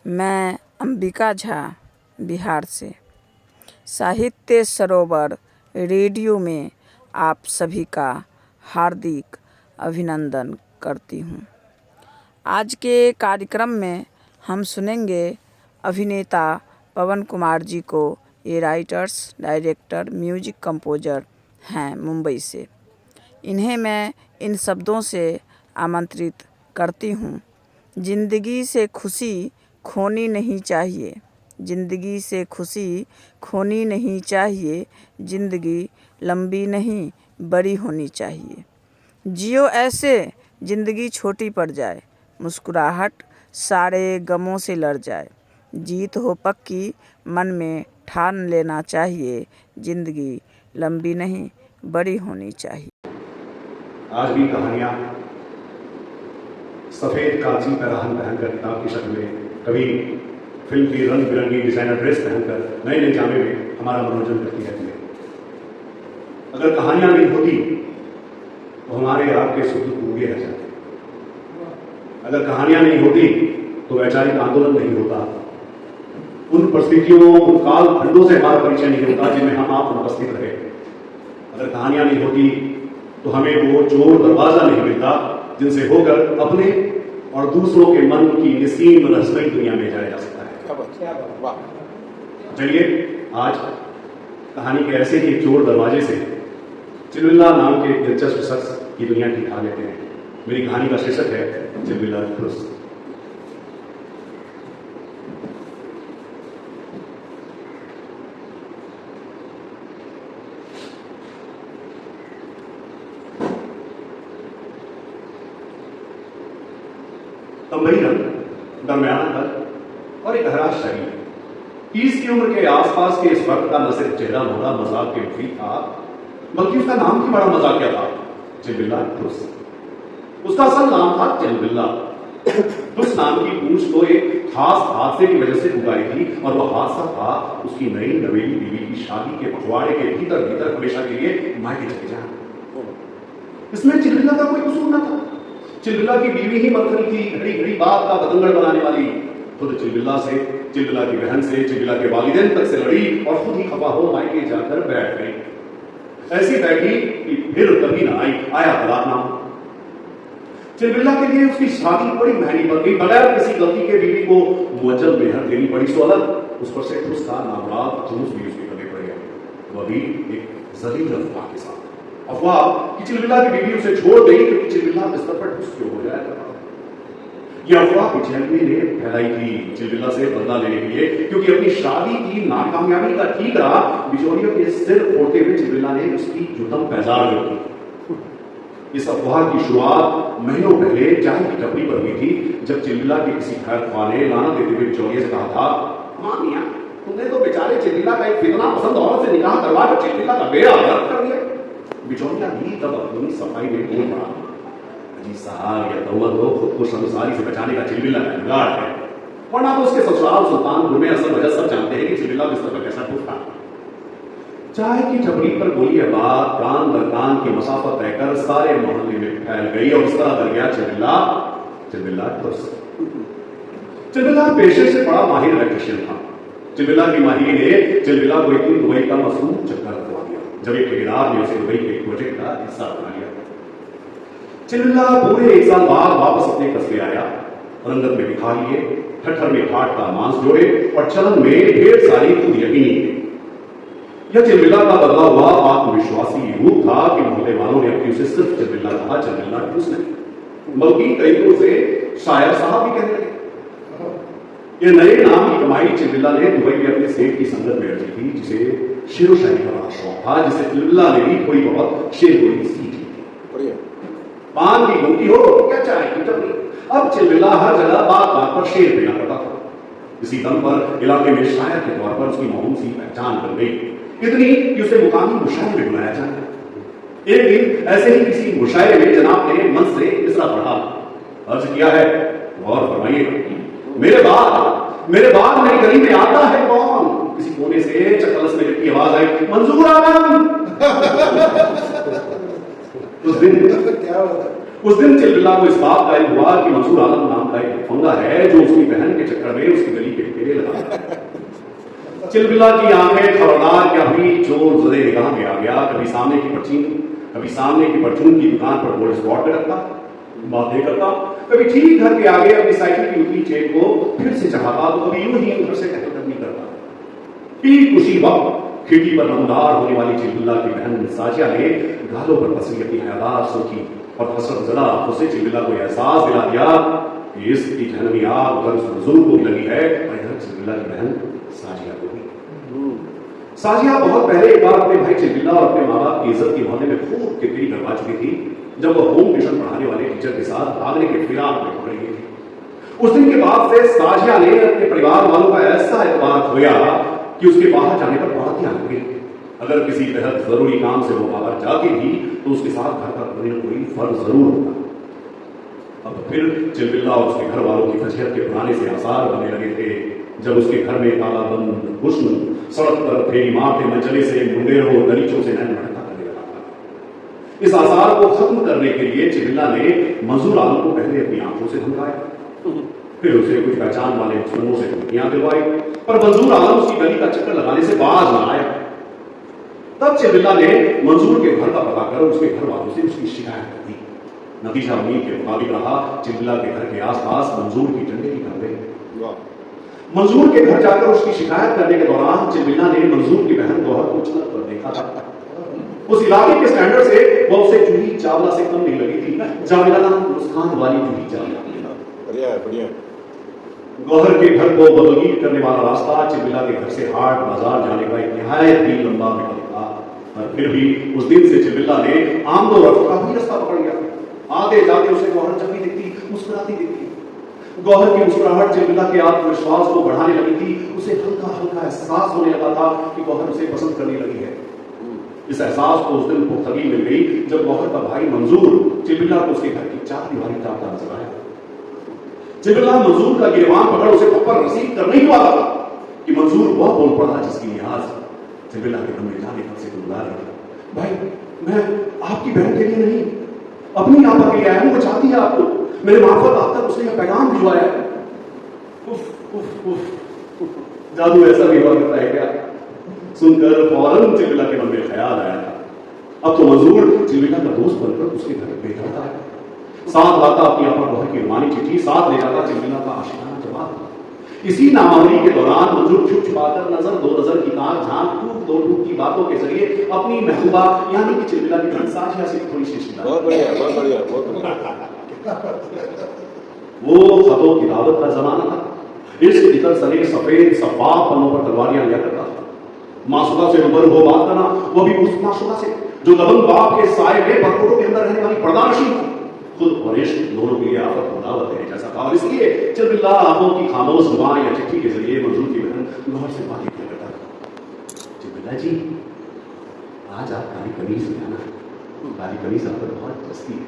मैं अंबिका झा बिहार से साहित्य सरोवर रेडियो में आप सभी का हार्दिक अभिनंदन करती हूँ। आज के कार्यक्रम में हम सुनेंगे अभिनेता पवन कुमार जी को। ये राइटर्स, डायरेक्टर, म्यूजिक कंपोजर हैं मुंबई से। इन्हें मैं इन शब्दों से आमंत्रित करती हूँ। ज़िंदगी से खुशी खोनी नहीं चाहिए, ज़िंदगी से खुशी खोनी नहीं चाहिए, ज़िंदगी लंबी नहीं बड़ी होनी चाहिए। जियो ऐसे ज़िंदगी छोटी पड़ जाए, मुस्कुराहट सारे गमों से लड़ जाए। जीत हो पक्की मन में ठान लेना चाहिए, ज़िंदगी लंबी नहीं बड़ी होनी चाहिए। आज भी कहानियाँ सफ़ेद कांची पहन पहनकर किताब की शक्ल में, कभी फिल्म की रंग बिरंगी डिजाइनर ड्रेस पहनकर नए नए जामे में हमारा मनोरंजन करती रहती है। अगर कहानियाँ नहीं होती तो हमारे आपके सुख दुख पूरे रह जाते। अगर कहानियाँ नहीं होती तो वैचारिक आंदोलन नहीं होता। उन परिस्थितियों, उन काल खंडों से हमारा परिचय नहीं होता जिनमें हम आप उपस्थित रहे। अगर कहानियाँ नहीं होती तो हमें वो चोर दरवाजा नहीं मिलता जिनसे होकर अपने और दूसरों के मन की निसीम रहस्यमयी दुनिया में जाया जा सकता है। चलिए आज कहानी के ऐसे ही एक चोर दरवाजे से चिलबिल्ला नाम के दिलचस्प शख्स की दुनिया की खा लेते हैं। मेरी कहानी का शीर्षक है चिलबिल्ला खुश। तंबई रंग, दरमियाना कद और एक हराश शरीर। 30 की उम्र के आसपास के इस वक्त का न सिर्फ चेहरा मोड़ा मजाक के मुफीद था, बल्कि उसका नाम भी बड़ा मजाकिया था, चिलबिल्ला खुश। उसका असल नाम था चिलबिल्ला। उस नाम की पूंछ को एक खास हादसे की वजह से पुकारी थी, और वह हादसा था उसकी नई नवेली बीवी की शादी के पखवाड़े के भीतर भीतर हमेशा के लिए मायके चले जाना। इसमें चिलबिल्ला का कोई कसूर न था। चिलबिल्ला की बीवी ही मरखनी थी, घड़ी घड़ी बात का बतंगड़ बनाने वाली। खुद चिलबिल्ला से, चिलबिल्ला की बहन से, चिलबिल्ला के वालिदैन तक से लड़ी और खुद ही खफा हो मायके जाकर बैठ गई। ऐसी बैठी कि फिर कभी ना आई, आया तलाक नाम। चिलबिल्ला के लिए उसकी शादी बड़ी महंगी पड़ गई। बगैर किसी गलती के बीवी को मुअज्जल मेहर देनी पड़ी। सो अलग उस पर से ठुस का नामराद जुलूस भी उसके गले पड़ गया। वह भी एक जलील अफवाह के साथ। अफवाह कि चिलबिल्ला की बीवी उसे छोड़ गई क्योंकि चिलबिल्ला बिस्तर पर ठुस क्यों हो जाएगा। यह अफवाह पिछली ने फैलाई थी चिलबिल्ला से बदला लेने के लिए, क्योंकि अपनी शादी की नाकामयाबी का ठीकरा बिचौलियों के सिर फोड़ते हुए चिलबिल्ला ने उसकी जुतम पैजार जो की। इस अफवाह की शुरुआत महीनों पहले चाय की टपरी पर हुई थी, जब चिलबिल्ला के किसी खैर ख्वाह ने लाना देते हुए बिचौलिए से कहा था, हाँ मियां, तुमने तो बेचारे चिलबिल्ला का एक फितना पसंद औरत से निकाह करवा कर चिलबिल्ला का बेड़ा गर्क कर दिया। बिचौलिया भी तब अपनी सफाई में बोल पड़ा, अजी साहब यह तौबत हो, खुद को शर्मसारी से बचाने का चिलबिल्ला का जुगाड़ है, वरना तो उसके ससुराल सुल्तानपुर में असल वजह सब जानते हैं कि चिलबिल्ला बिस्तर पर कैसा टूटा। चाय की टपरी पर बोली यह बात कान दर कान की मसाफत तय कर सारे मोहल्ले में फैल गई और इस तरह कर गया चिलबिल्ला। चिलबिल्ला चिलबिल्ला पेशे से बड़ा माहिर इलेक्ट्रिशियन था। चिलबिल्ला की माहिरी ने चिलबिल्ला को एक दिन दुबई का मशहूर चक्कर लगवा दिया, जब एक ठेकेदार ने उसे दुबई के प्रोजेक्ट का हिस्सा बना लिया। चिलबिल्ला पूरे 1 साल बाद वापस अपने कस्बे आया। रंगत में दिखा लिए, ठट्ठर में ठाट का मांस जोड़े और चलन में ढेर सारी खुद यकीनी। यह चिलबिल्ला का बदला हुआ आत्मविश्वासी रूप था कि मोहल्ले वालों ने अपनी उसे सिर्फ चिलबिल्ला कहा, चिलबिल्ला खुश नहीं, बल्कि कई तो उसे शायर साहब भी कहने लगे। ये नए नाम की कमाई चिलबिल्ला ने दुबई में अपने सेठ की संगत में अर्जी थी, जिसे शेरो शायरी का बड़ा शौक था, जिसे चिलबिल्ला ने भी थोड़ी बहुत शेर बोली सीखी थी। पान की गुमटी हो क्या चाय की टपरी, अब चिलबिल्ला हर जगह बात बात पर शेर देना पड़ता था। इसी दम पर इलाके में शायर के तौर पर उसकी मामूल सी पहचान बन गई, इतनी कि उसे मुकामी मुशायरे में बुलाया जाए। एक दिन ऐसे ही किसी मुशायरे में जनाब ने मन से मिसरा पढ़ा, अर्ज किया है, गौर फरमाइएगा, मेरे बाद मेरी गली में आता है कौन? किसी कोने से चकलस में की आवाज आई, मंजूर आलम। उस दिन चिलबिल्ला को इस बात का इल्म हुआ कि मंसूर आलम नाम का एक फंगा है जो उसकी बहन के चक्कर चक्कर में उसकी गली के फेरे लगा। चिलबिला की आंखें खबरदार क्या हुई, चोर जरे निगाह में आ गया। कभी सामने की परचीन, कभी सामने की परचून की दुकान पर गोल्ड स्पॉट पे रखता, बातें करता, कभी ठीक घर के आगे अपनी साइकिल की उतरी चेन को फिर से चढ़ाता, तो कभी यूं ही घर से कहकदमी करता। ठीक उसी वक्त खिड़की पर नमदार होने वाली चिलबिला की बहन साजिया ने गालों पर पसरी अपनी हयादार सूखी और हसरत जदा आंखों से चिलबिला को एहसास दिला दिया कि इसकी जहनमी आग उधर उस मजदूर को भी लगी है और इधर चिलबिला की बहन साजिया को भी। साजिया बहुत पहले एक बार अपने भाई चिलबिला और अपने माँ बाप की इज्जत की मोहल्ले में खूब किरकिरी करवा चुकी थी, जब वह होम ट्यूशन पढ़ाने वाले टीचर के साथ भागने के फिराक में पकड़ी गई थी। उस दिन के बाद से साजिया ने अपने परिवार वालों का ऐसा एतबार खोया कि उसके बाहर जाने पर बहुत ध्यान रखी। अगर किसी बेहद जरूरी काम से वो बाहर जाती भी तो उसके साथ घर का कोई न कोई फर्ज जरूर होता। अब फिर चिलबिला और उसके घर वालों की फजीहत के पुराने से आसार बनने लगे थे, जब उसके घर में तालाबंद हुस्न सड़क पर फेरी मारते मंचले से मुंडेरों दरीचों से नैन भटका करने लगा था। इस आसार को खत्म करने के लिए चिलबिला ने मंजूर आलम को पहले अपनी आंखों से धमकाया, फिर उसे कुछ पहचान वाले दुश्मनों से धमकियां दिलवाई, पर मंजूर आलम उसकी गली का चक्कर लगाने से बाज न आया। तब चिलबिला ने मंजूर के घर का पता कर उसके घर वालों से उसकी शिकायत कर दी। नतीजा उम्मीद के मुताबिक रहा, चिलबिला के घर के आसपास मंजूर की डंडे की खबरें। मंजूर के घर जाकर उसकी शिकायत करने के दौरान चिलबिला ने मंजूर की बहन गौहर को छलक कर देखा था। उस इलाके के स्टैंडर्ड से वह उसे जूही चावला से कम नहीं लगी थी, जामिला मुस्कान वाली जूही चावला। बढ़िया। गौहर के घर को बदगीर करने वाला रास्ता चिलबिला के घर से हाट बाजार जाने का एक निहायत ही लंबा विकल्प था, और फिर भी उस दिन से चिलबिला ने आमदोरफ्त का भी रास्ता पकड़ लिया। आते जाते उसे गौहर जब भी दिखती मुस्कुराती दिखती। गौहर की मुस्कुराहट चिलबिला के आत्मविश्वास को बढ़ाने लगी थी। उसे हल्का हल्का एहसास होने लगा था कि गौहर उसे पसंद करने लगी है। इस एहसास को उस दिन पुख्तगी मिल गई जब गौहर का भाई मंजूर चिलबिला को उसके घर की चार दीवारी ताकता नजर आया। चिलबिला मंजूर का गिरबान पकड़ उसे थप्पड़ रसीद करने ही वाला था कि मंजूर वह बोल पड़ा जिसकी लिहाज चिलबिला के दम में जाने तक से बुला रही थी। भाई मैं आपकी बहन के लिए नहीं, अपनी आपा के लिए आया हूं। वो चाहती है आपको, मेरे मार्फत आप तक उसने यह पैगाम भिजवाया है। जादू ऐसा भी हुआ करता है क्या? सुनकर फौरन चिलबिला के मन में ख्याल आया था, अब तो मंजूर चिलबिला का दोस्त बनकर उसके घर भेजता है। साथ लाता अपनी आपा गौहर की रुमानी चिट्ठी, साथ ले जाता चिलबिला का आशिकाना जवाब। इसी नामावली के दौरान मंजूर छुप छुपाकर नजर दो नजर की ताक झांक टूक दो टूक की बातों के जरिए अपनी महबूबा यानी कि चिलबिला की बहन साजिया से थोड़ी सी रिश्ता। बहुत बढ़िया। वो खतों की दावत का जमाना था। इश्क इतर सरे सफेद सफाफ पन्नों पर तलवारियां लिया करता था। मासूदा से रूबरू हो बात करना, वो भी उस मासूदा से जो दबंग बाप के साए में बरकोटों के अंदर रहने वाली पर्दानशी थी। खुद और इश्क दोनों के लिए आफत दावत है जैसा था, और इसलिए चिलबिला आंखों की खामोश जुबान या चिट्ठी के जरिए मंजूर की बहन गौहर से बातें किया करता था। चिलबिला जी, आज आप काली कमीज में आना, काली कमीज आप पर बहुत जस्ती है।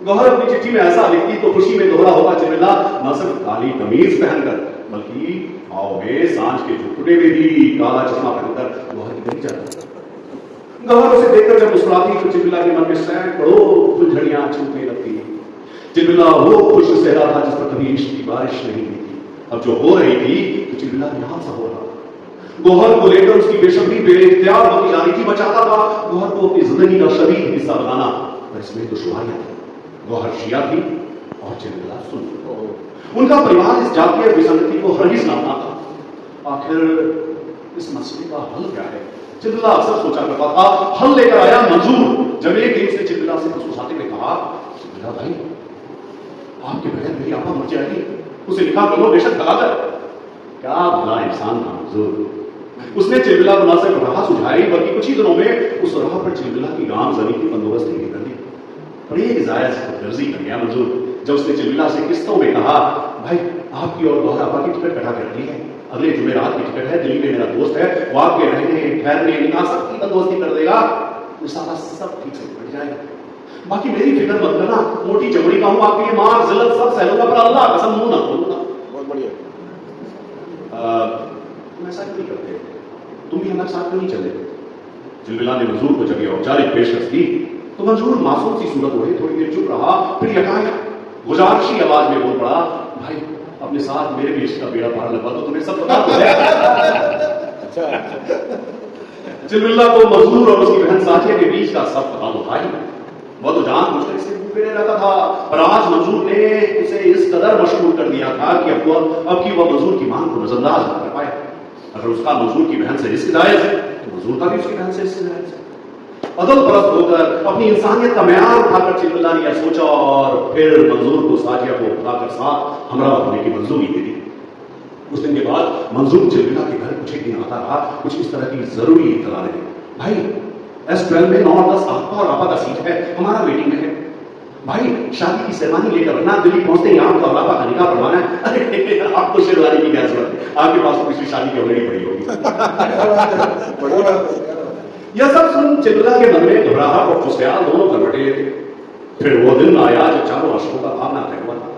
गौहर अपनी चिट्ठी में ऐसा लिखती तो खुशी में दोहरा होता चिलबिला न सिर्फ काली कमीज पहनकर बल्कि पाँव में सांझ के झुटपुटे में भी काला चश्मा पहनकर गौहर की गली जाता। गौहर उसे देखकर जब मुस्कुराती तो चिलबिला के मन में सैकड़ों फुलझड़ियां छूटने लगती। चिलबिला वो खुश चेहरा था जिस पर कभी इश्क की बारिश नहीं हुई थी। अब जो हो रही थी तो चिलबिला यहां सा हो रहा। गौहर को लेकर उसकी बेशर्मी बेइख्तियार होती जा रही थी। बचाता था गौहर को अपनी जिंदगी का शरीक हिस्सा बनाना, पर इसमें दुश्वारियां थी। गौहर शिया थी और चिलबिला सुन्नी। उनका परिवार इस जातीय विसंगति को हरगिज ना मानता। आखिर इस मसले का हल क्या है? चिलबिला अक्सर सोचा करता था। हल लेकर आया मंजूर जब एक दिन से चिलबिला से फुसफुसाते हुए कहा, चिलबिला भाई, आपके बगैर मेरी आपा मर जाएगी, उसे लिखा कर लो, बेशक भगा कर। क्या भला इंसान था मंजूर। उसने चिलबिला को न सिर्फ राह सुझाई बल्कि कुछ ही दिनों में उस राह पर चिलबिला की गांव जमीन की बंदोबस्ती भी कर दी। बड़ी एक जायज खुदगर्जी कर गया मंजूर जब उसने चिलबिला से किस्तों में कहा, भाई आपकी और गौहर आपा की टिकट कटा कर दी है, अगले जुमेरात की टिकट है, दिल्ली में मेरा दोस्त है, वो आपके रहने ठहरने निकाह सबकी बंदोबस्ती कर देगा, वो सारा सब ठीक से निपट जाएगा। बाकी मेरी फिक्र मत करना, मोटी चमड़ी का हूं, आपके लिए मार जिल्लत सब सह लूंगा, पर अल्लाह कसम मुंह ना खोलूंगा। बहुत बढ़िया। तुम ऐसा क्यों नहीं करते? तुम भी हमारे साथ क्यों नहीं चले? चिलबिला ने मंजूर को जब ये औपचारिक पेशकश की तो मंजूर मासूम सी सूरत ओढ़े थोड़ी देर चुप रहा, फिर यकायक गुजारिशी आवाज में बोल पड़ा, भाई अब अपने साथ मेरे भी इसका बेड़ा पार लगा तो तुम्हें सब पता तो है। चिलबिल्ला तो मजदूर और उसकी बहन साजिया के बीच का सब पता तो था ही। वह तो जानबूझकर इससे भूखे रहता था, पर आज मंजूर ने उसे इस कदर मशहूर कर दिया था कि अब की वह मंजूर की मांग को नजरअंदाज न कर पाए। अगर उसका मंजूर की बहन से रिश्ते जायज है तो मंजूर का भी उसकी बहन से रिश्ते जायज है। अदल परस्त होकर अपनी इंसानियत का म्यार उठाकर चिलबिल्ला ने यह सोचा और फिर मंजूर को साजिया को बुलाकर साथ हमरा होने की मंजूरी दे दी। उस दिन के बाद मंजूर चिलबिल्ला के घर कुछ एक दिन आता रहा, कुछ इस तरह की जरूरी इत्तला लगी, भाई S12 में 9 और 10 आपका और आपा का सीट है, हमारा वेटिंग में है। भाई शादी की शेरवानी लेकर रखना, दिल्ली पहुंचते ही आपको और आपा का निकाह पढ़वाना है। अरे आपको शेरवानी की क्या जरूरत है, आपके पास तो पिछली शादी की ऑलरेडी पड़ी होगी। यह सब सुन चिलबिल्ला के मन में घबराहट और खुशहाल दोनों करवटें लेते। फिर वो दिन आया जब चारों अशकों का भावना तय हुआ था।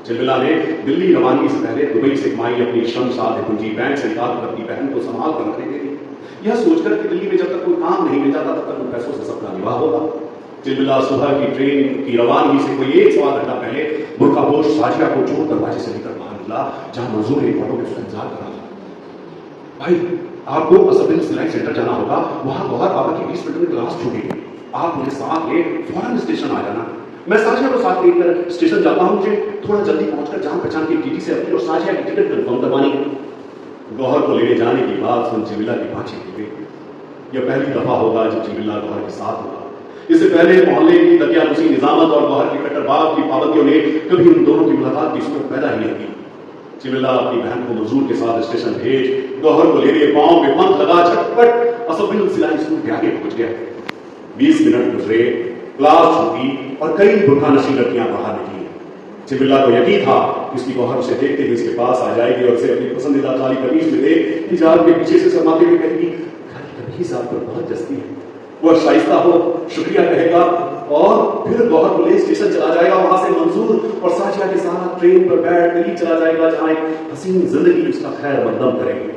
चिलबिल्ला ने दिल्ली रवानगी से पहले दुबई से कमाई अपनी शर्मसार पूंजी बैंक से निकाल कर अपनी बहन को संभाल कर रखने दे दी। यह सोचकर कि दिल्ली में जब तक कोई काम नहीं मिल जाता तब तक उन पैसों से सबका निवाह होगा। चिलबिल्ला सुबह की ट्रेन की रवानगी से कोई 1 सवा घंटा पहले बुर्कापोश साजिया को चोर दरवाजे से लेकर बाहर निकला, जहां मंजूर ने ऑटो में उसका इंतजार कर रहा था। भाई आपको असफिल सिलाई सेंटर जाना होगा, वहां गौहर बाबा की 20 मिनट में क्लास छूटेगी, आप मुझे साथ ले फौरन स्टेशन आ जाना। मैं साजिया को साथ लेकर स्टेशन जाता हूं, मुझे थोड़ा जल्दी पहुंचकर जान पहचान की टीटी से अपनी और साजिया की टिकट कंफर्म करवानी है। गौहर को लेने जाने की बात सुन चिलबिल्ला की बातचीत की गई। यह पहली दफा होगा जब चिलबिल्ला गौहर के साथ होगा। इससे पहले मोहल्ले की दकियानुसी निजामत और गौहर की कट्टरबाग की पाबंदियों ने कभी उन दोनों की मुलाकात की सूरत पैदा ही नहीं की। चिलबिल्ला अपनी बहन को मंजूर के साथ स्टेशन भेज गौहर को लेने पांव में पंख लगा झटपट असफिल सिलाई स्कूल के आगे पहुंच गया। 20 मिनट गुजरे, क्लास छूटी और कई बुरखानशी लड़कियां बाहर निकली। चिलबिल्ला को यकीन था कि उसकी गौहर उसे देखते हुए इसके पास आ जाएगी और उसे अपनी पसंदीदा काली कमीज में देख हिजाब के पीछे से शर्माते हुए कहेगी, काली कमीज आप पर बहुत जचती है। वह शाइस्ता हो शुक्रिया कहेगा और फिर गौहर को ले स्टेशन चला जाएगा। वहां से मंजूर और साजिया के साथ ट्रेन पर बैठ दिल्ली चला जाएगा, जहां एक हसीन जिंदगी उसका खैर मकदम करेगी।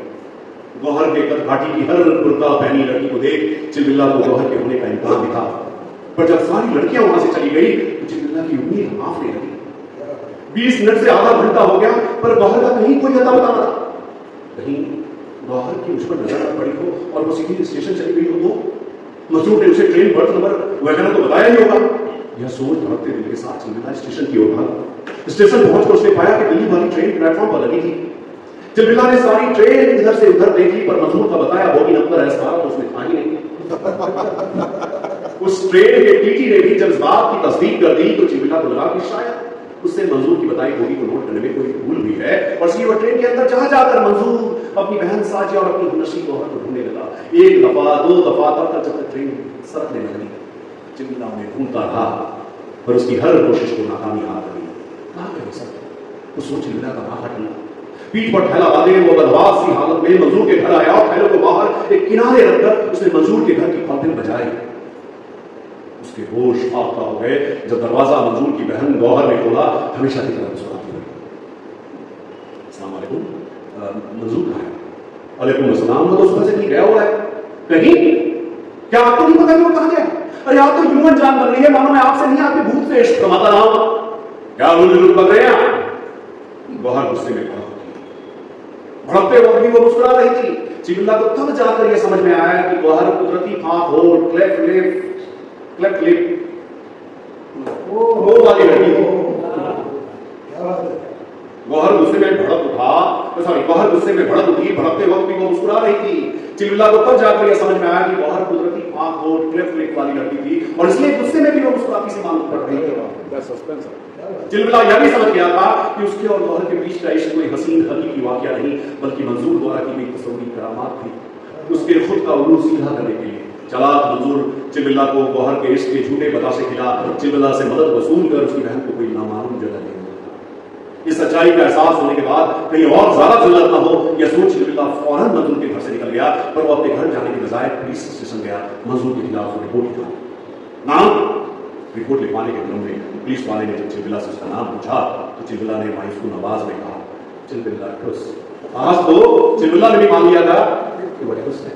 गौहर के कद घाटी की हर बुर्का पहनी लड़की को देख चिलबिल्ला को गौहर के होने का इम्कान दिखा, पर जब सारी लड़कियां वहां से चली गई तो चिलबिल्ला की उम्मीद हाफने लगी। 20 मिनट से आधा घंटा हो गया, पर गौहर का कहीं कोई अता पता न था। कहीं गौहर की मुझ पर नजर न पड़ी हो और वो सीधी स्टेशन चली गई हो तो मंजूर ने उसे ट्रेन बर्थ नंबर वगैरह तो बताया ही होगा। यह सोच धड़कते दिल के साथ चिलबिल्ला स्टेशन की ओर भागा। स्टेशन पहुंचकर उसने पाया कि दिल्ली वाली ट्रेन प्लेटफॉर्म पर लगी थी। चिलबिल्ला ने सारी ट्रेन इधर से उधर देखी, पर मंजूर का बताया बोगी नंबर S12 तो उसने कहा ही नहीं। उस ट्रेन के टीटी ने भी जब इस बात की तस्दीक कर दी तो चिलबिल्ला को लगा कि शायद उससे मंजूर की बताई बोगी को नोट करने में कोई भूल हुई है, और इसलिए वह ट्रेन के अंदर जहां जाकर मंजूर अपनी बहन साजिया और अपनी नशी गौहर को ढूंढने लगा। 1 दफा 2 दफा तब तक जब तक ट्रेन सरकने लगी। चिलबिल्ला उन्हें ढूंढता रहा, पर उसकी हर कोशिश को नाकामी हाथ लगी। कहां गए सब? उस चिलबिल्ला का माथा ठंडा, पीठ पर थैला बांधे वो बदमाश सी हालत में मंजूर के घर आया और थैले को बाहर एक किनारे रखकर उसने मंजूर के घर की कॉलिंग बजाई। उसके होश फाख्ता हो गए जब दरवाजा मंजूर की बहन गौहर ने खोला, हमेशा की तरह मुस्कुराती हुई। अस्सलाम वालेकुम, मंजूर कहाँ है? वालेकुम अस्सलाम, वो तो सुबह से नहीं गया हुआ है कहीं। क्या आपको नहीं पता कि वो कहाँ गया? अरे आप तो ह्यूमन जान बन रही है, मानो मैं आपसे नहीं आपके भूत से इश्क कमाता रहा हूं। क्या रुल पक रहे हैं? गौहर गुस्से में भड़कते वक्त भी वो मुस्कुरा रही थी। चिलबिल्ला को तब जाकर यह समझ में आया कि गौहर कुदरती फाक हो क्लेफ्ट लिप वो वाली लड़की थी। गौहर गुस्से में भड़क उठा, गौहर गुस्से में भड़क उठी, भड़कते वक्त भी वो मुस्कुरा रही थी। चिलबिल्ला को तब जाकर यह समझ में आया कि गौहर कुदरती फाक हो क्लेफ्ट लिप वाली लड़की थी और इसलिए गुस्से में भी वो मुस्कुराती से मालूम पड़ रही थी। चिलबिल्ला यह भी समझ गया था कि उसके और गौहर के बीच का इश्क कोई हसीन हकीकी वाकया नहीं, बल्कि मंजूर द्वारा की गई तस्वीर करामात थी। उसके खुद का उलूल सीधा करने के लिए चालाक मंजूर चिलबिल्ला को गौहर के इश्क के झूठे बतासे खिला चिलबिल्ला से मदद वसूल कर उसकी बहन को कोई नामालूम जगह दे देता। इस सच्चाई का एहसास होने के बाद कहीं और ज्यादा जिल्लत न हो यह सोच चिलबिल्ला फौरन मंजूर के घर से निकल गया, पर वो अपने घर जाने के बजाय पुलिस स्टेशन गया मंजूर के खिलाफ रिपोर्ट लिखा। नाम रिपोर्ट लिखवाने के क्रम में पुलिस वाले ने जब चिलबिल्ला से उसका नाम पूछा तो चिलबिल्ला ने मायूस आवाज में कहा, चिलबिल्ला खुश। आज तो चिलबिल्ला ने भी मान लिया था कि बड़े खुश है।